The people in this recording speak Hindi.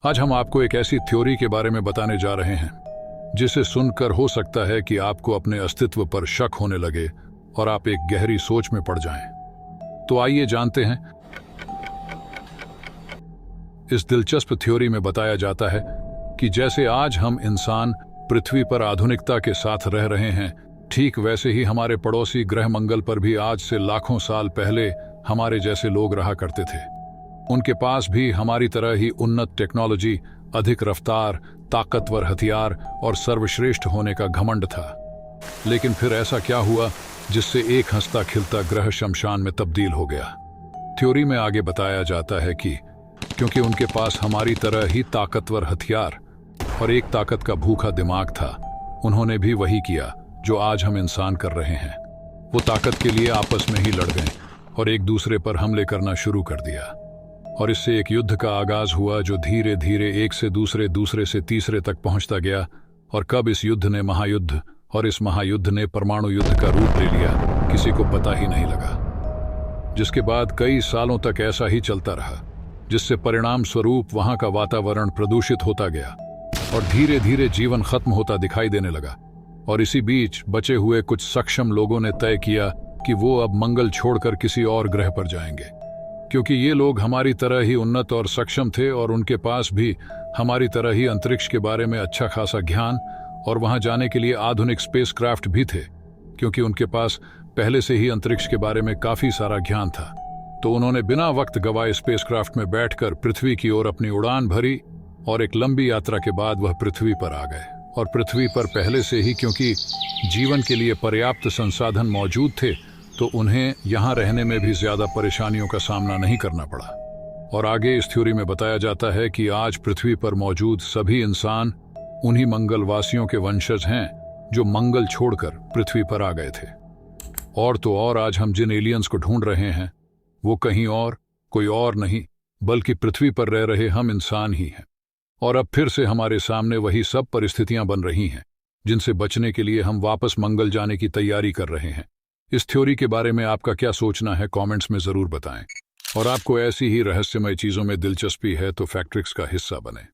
आज हम आपको एक ऐसी थ्योरी के बारे में बताने जा रहे हैं जिसे सुनकर हो सकता है कि आपको अपने अस्तित्व पर शक होने लगे और आप एक गहरी सोच में पड़ जाएं। तो आइए जानते हैं। इस दिलचस्प थ्योरी में बताया जाता है कि जैसे आज हम इंसान पृथ्वी पर आधुनिकता के साथ रह रहे हैं, ठीक वैसे ही हमारे पड़ोसी ग्रह मंगल पर भी आज से लाखों साल पहले हमारे जैसे लोग रहा करते थे। उनके पास भी हमारी तरह ही उन्नत टेक्नोलॉजी, अधिक रफ्तार, ताकतवर हथियार और सर्वश्रेष्ठ होने का घमंड था। लेकिन फिर ऐसा क्या हुआ जिससे एक हंसता खिलता ग्रह शमशान में तब्दील हो गया? थ्योरी में आगे बताया जाता है कि क्योंकि उनके पास हमारी तरह ही ताकतवर हथियार और एक ताकत का भूखा दिमाग था, उन्होंने भी वही किया जो आज हम इंसान कर रहे हैं। वो ताकत के लिए आपस में ही लड़ गए और एक दूसरे पर हमले करना शुरू कर दिया, और इससे एक युद्ध का आगाज हुआ जो धीरे धीरे एक से दूसरे से तीसरे तक पहुंचता गया। और कब इस युद्ध ने महायुद्ध और इस महायुद्ध ने परमाणु युद्ध का रूप ले लिया, किसी को पता ही नहीं लगा। जिसके बाद कई सालों तक ऐसा ही चलता रहा, जिससे परिणाम स्वरूप वहां का वातावरण प्रदूषित होता गया और धीरे धीरे जीवन खत्म होता दिखाई देने लगा। और इसी बीच बचे हुए कुछ सक्षम लोगों ने तय किया कि वो अब मंगल छोड़कर किसी और ग्रह पर जाएंगे, क्योंकि ये लोग हमारी तरह ही उन्नत और सक्षम थे और उनके पास भी हमारी तरह ही अंतरिक्ष के बारे में अच्छा खासा ज्ञान और वहां जाने के लिए आधुनिक स्पेसक्राफ्ट भी थे, क्योंकि उनके पास पहले से ही अंतरिक्ष के बारे में काफी सारा ज्ञान था। तो उन्होंने बिना वक्त गवाए स्पेसक्राफ्ट में बैठकर पृथ्वी की ओर अपनी उड़ान भरी और एक लंबी यात्रा के बाद वह पृथ्वी पर आ गए। और पृथ्वी पर पहले से ही क्योंकि जीवन के लिए पर्याप्त संसाधन मौजूद थे, तो उन्हें यहाँ रहने में भी ज्यादा परेशानियों का सामना नहीं करना पड़ा। और आगे इस थ्योरी में बताया जाता है कि आज पृथ्वी पर मौजूद सभी इंसान उन्हीं मंगलवासियों के वंशज हैं जो मंगल छोड़कर पृथ्वी पर आ गए थे। और तो और आज हम जिन एलियंस को ढूंढ रहे हैं वो कहीं और कोई और नहीं बल्कि पृथ्वी पर रह रहे हम इंसान ही हैं। और अब फिर से हमारे सामने वही सब परिस्थितियां बन रही हैं जिनसे बचने के लिए हम वापस मंगल जाने की तैयारी कर रहे हैं। इस थ्योरी के बारे में आपका क्या सोचना है, कमेंट्स में जरूर बताएं। और आपको ऐसी ही रहस्यमय चीजों में दिलचस्पी है तो फैक्ट्रिक्स का हिस्सा बने।